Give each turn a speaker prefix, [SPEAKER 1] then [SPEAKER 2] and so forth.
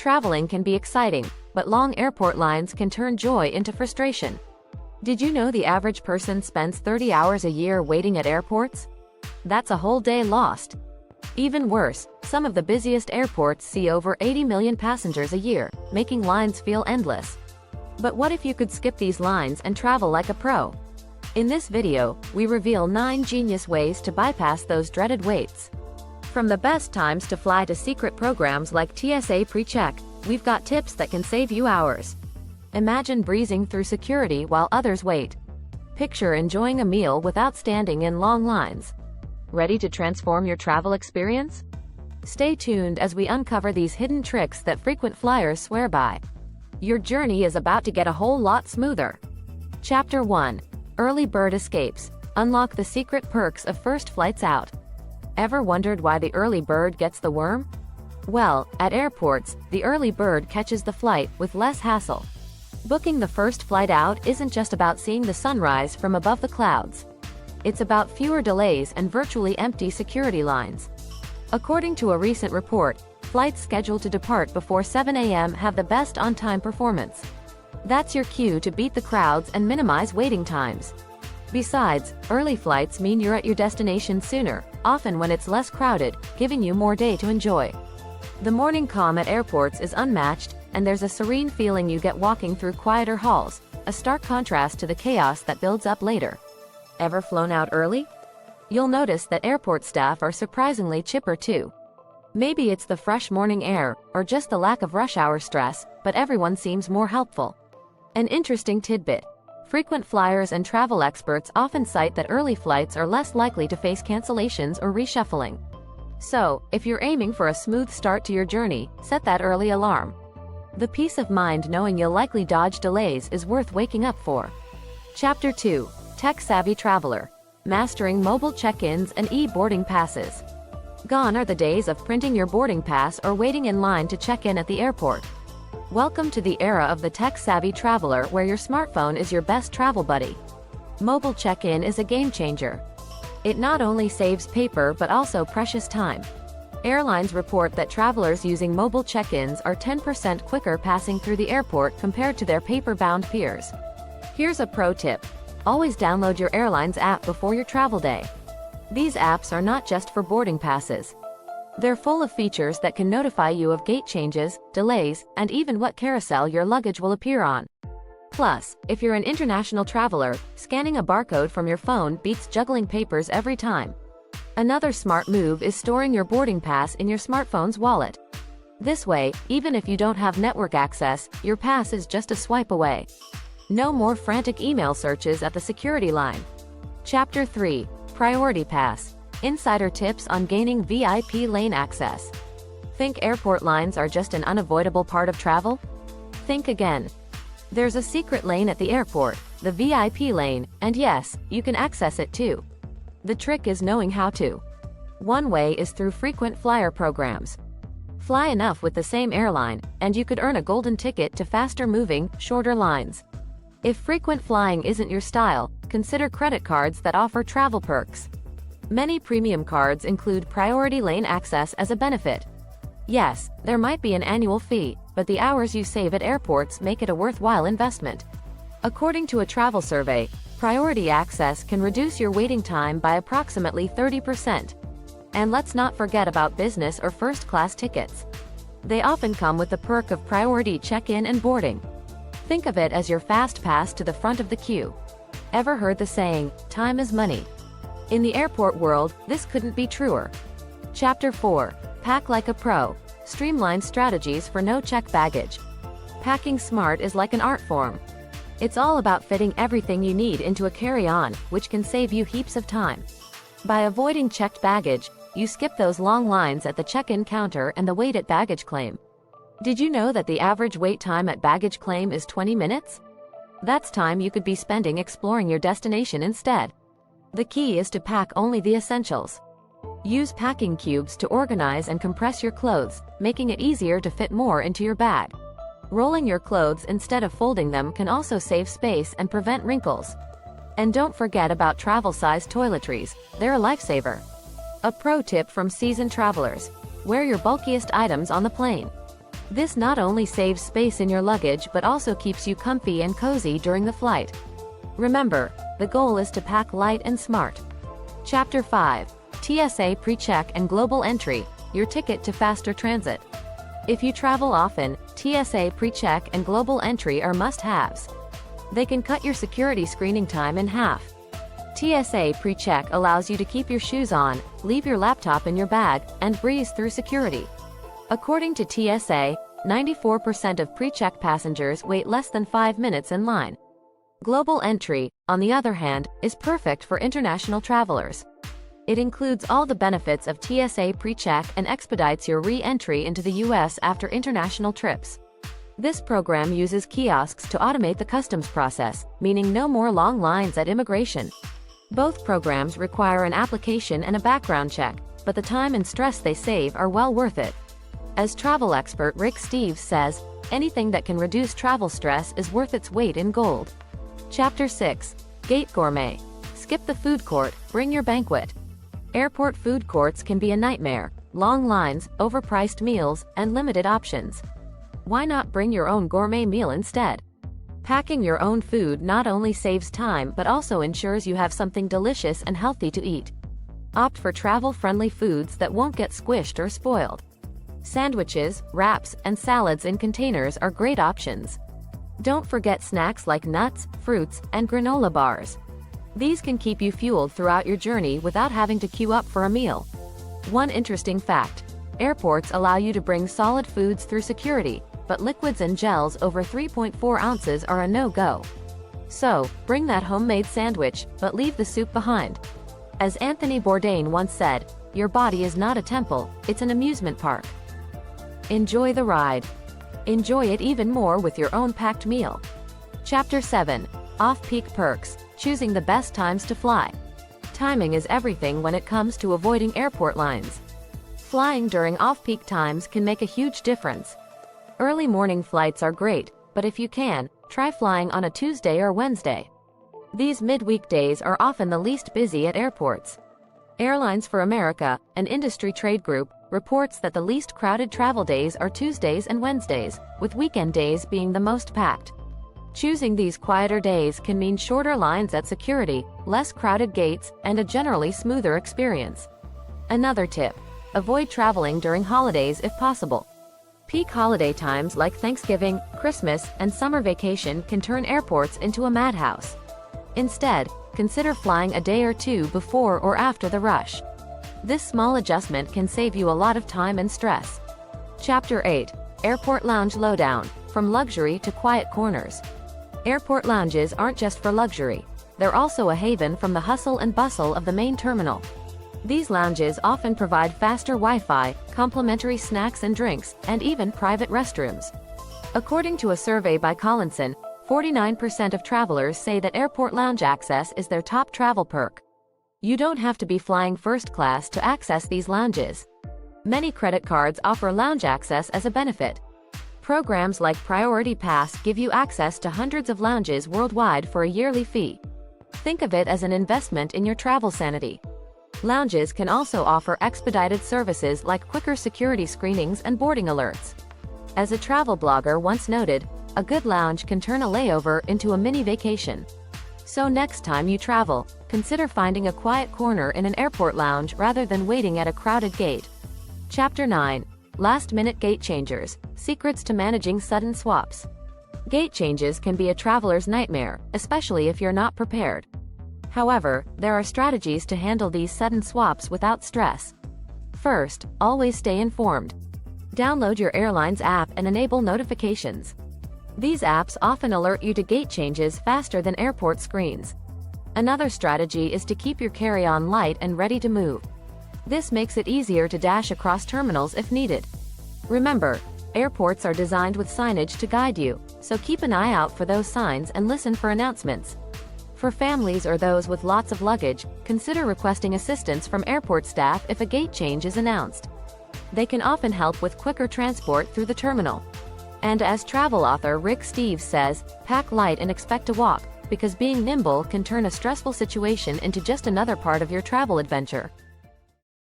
[SPEAKER 1] Traveling can be exciting, but long airport lines can turn joy into frustration. Did you know the average person spends 30 hours a year waiting at airports? That's a whole day lost. Even worse, some of the busiest airports see over 80 million passengers a year, making lines feel endless. But what if you could skip these lines and travel like a pro? In this video, we reveal 9 genius ways to bypass those dreaded waits. From the best times to fly to secret programs like TSA PreCheck, we've got tips that can save you hours. Imagine breezing through security while others wait. Picture enjoying a meal without standing in long lines. Ready to transform your travel experience? Stay tuned as we uncover these hidden tricks that frequent flyers swear by. Your journey is about to get a whole lot smoother. Chapter 1. Early Bird Escapes. Unlock the secret perks of first flights out. Ever wondered why the early bird gets the worm? Well, at airports, the early bird catches the flight with less hassle. Booking the first flight out isn't just about seeing the sunrise from above the clouds. It's about fewer delays and virtually empty security lines. According to a recent report, flights scheduled to depart before 7 a.m. have the best on-time performance. That's your cue to beat the crowds and minimize waiting times. Besides, early flights mean you're at your destination sooner, often when it's less crowded, giving you more day to enjoy. The morning calm at airports is unmatched, and there's a serene feeling you get walking through quieter halls, a stark contrast to the chaos that builds up later. Ever flown out early? You'll notice that airport staff are surprisingly chipper too. Maybe it's the fresh morning air, or just the lack of rush hour stress, but everyone seems more helpful. An interesting tidbit. Frequent flyers and travel experts often cite that early flights are less likely to face cancellations or reshuffling. So, if you're aiming for a smooth start to your journey, set that early alarm. The peace of mind knowing you'll likely dodge delays is worth waking up for. Chapter 2. Tech-savvy traveler. Mastering mobile check-ins and e-boarding passes. Gone are the days of printing your boarding pass or waiting in line to check in at the airport. Welcome to the era of the tech-savvy traveler where your smartphone is your best travel buddy. Mobile check-in is a game-changer. It not only saves paper but also precious time. Airlines report that travelers using mobile check-ins are 10% quicker passing through the airport compared to their paper-bound peers. Here's a pro tip. Always download your airline's app before your travel day. These apps are not just for boarding passes. They're full of features that can notify you of gate changes, delays, and even what carousel your luggage will appear on. Plus, if you're an international traveler, scanning a barcode from your phone beats juggling papers every time. Another smart move is storing your boarding pass in your smartphone's wallet. This way, even if you don't have network access, your pass is just a swipe away. No more frantic email searches at the security line. Chapter 3. Priority Pass. Insider tips on gaining VIP lane access. Think airport lines are just an unavoidable part of travel? Think again. There's a secret lane at the airport, the VIP lane, and yes, you can access it too. The trick is knowing how to. One way is through frequent flyer programs. Fly enough with the same airline, and you could earn a golden ticket to faster-moving, shorter lines. If frequent flying isn't your style, consider credit cards that offer travel perks. Many premium cards include priority lane access as a benefit. Yes, there might be an annual fee, but the hours you save at airports make it a worthwhile investment. According to a travel survey, priority access can reduce your waiting time by approximately 30%. And let's not forget about business or first-class tickets. They often come with the perk of priority check-in and boarding. Think of it as your fast pass to the front of the queue. Ever heard the saying, time is money? In the airport world, this couldn't be truer. Chapter 4. Pack like a pro. Streamlined strategies for no-check baggage. Packing smart is like an art form. It's all about fitting everything you need into a carry-on, which can save you heaps of time. By avoiding checked baggage, you skip those long lines at the check-in counter and the wait at baggage claim. Did you know that the average wait time at baggage claim is 20 minutes? That's time you could be spending exploring your destination instead. The key is to pack only the essentials. Use packing cubes to organize and compress your clothes, making it easier to fit more into your bag. Rolling your clothes instead of folding them can also save space and prevent wrinkles. And don't forget about travel-sized toiletries, they're a lifesaver. A pro tip from seasoned travelers: wear your bulkiest items on the plane. This not only saves space in your luggage but also keeps you comfy and cozy during the flight. Remember, the goal is to pack light and smart. Chapter 5. TSA PreCheck and Global Entry, your ticket to faster transit. If you travel often, TSA PreCheck and Global Entry are must-haves. They can cut your security screening time in half. TSA PreCheck allows you to keep your shoes on, leave your laptop in your bag, and breeze through security. According to TSA, 94% of PreCheck passengers wait less than 5 minutes in line. Global Entry, on the other hand, is perfect for international travelers. It includes all the benefits of TSA PreCheck and expedites your re-entry into the US after international trips. This program uses kiosks to automate the customs process, meaning no more long lines at immigration. Both programs require an application and a background check, but the time and stress they save are well worth it. As travel expert Rick Steves says, anything that can reduce travel stress is worth its weight in gold. Chapter 6. Gate Gourmet. Skip the food court, bring your banquet. Airport food courts can be a nightmare: long lines, overpriced meals, and limited options. Why not bring your own gourmet meal instead? Packing your own food not only saves time but also ensures you have something delicious and healthy to eat. Opt for travel-friendly foods that won't get squished or spoiled. Sandwiches, wraps, and salads in containers are great options. Don't forget snacks like nuts, fruits, and granola bars. These can keep you fueled throughout your journey without having to queue up for a meal. One interesting fact: airports allow you to bring solid foods through security, but liquids and gels over 3.4 ounces are a no-go. So, bring that homemade sandwich, but leave the soup behind. As Anthony Bourdain once said, your body is not a temple, it's an amusement park. Enjoy the ride. Enjoy it even more with your own packed meal. Chapter 7. Off-peak perks. Choosing the best times to fly. Timing is everything when it comes to avoiding airport lines. Flying during off-peak times can make a huge difference. Early morning flights are great, but if you can, try flying on a Tuesday or Wednesday. These midweek days are often the least busy at airports. Airlines for America, an industry trade group, reports that the least crowded travel days are Tuesdays and Wednesdays, with weekend days being the most packed. Choosing these quieter days can mean shorter lines at security, less crowded gates, and a generally smoother experience. Another tip: avoid traveling during holidays if possible. Peak holiday times like Thanksgiving, Christmas, and summer vacation can turn airports into a madhouse. Instead, consider flying a day or two before or after the rush. This small adjustment can save you a lot of time and stress. Chapter 8. Airport Lounge Lowdown. From luxury to quiet corners. Airport lounges aren't just for luxury. They're also a haven from the hustle and bustle of the main terminal. These lounges often provide faster Wi-Fi, complimentary snacks and drinks, and even private restrooms. According to a survey by Collinson, 49% of travelers say that airport lounge access is their top travel perk. You don't have to be flying first class to access these lounges. Many credit cards offer lounge access as a benefit. Programs like Priority Pass give you access to hundreds of lounges worldwide for a yearly fee. Think of it as an investment in your travel sanity. Lounges can also offer expedited services like quicker security screenings and boarding alerts. As a travel blogger once noted, a good lounge can turn a layover into a mini vacation. So next time you travel, consider finding a quiet corner in an airport lounge rather than waiting at a crowded gate. Chapter 9. Last-minute gate changers. Secrets to managing sudden swaps. Gate changes can be a traveler's nightmare, especially if you're not prepared. However, there are strategies to handle these sudden swaps without stress. First, always stay informed. Download your airline's app and enable notifications. These apps often alert you to gate changes faster than airport screens. Another strategy is to keep your carry-on light and ready to move. This makes it easier to dash across terminals if needed. Remember, airports are designed with signage to guide you, so keep an eye out for those signs and listen for announcements. For families or those with lots of luggage, consider requesting assistance from airport staff if a gate change is announced. They can often help with quicker transport through the terminal. And as travel author Rick Steves says, pack light and expect to walk, because being nimble can turn a stressful situation into just another part of your travel adventure.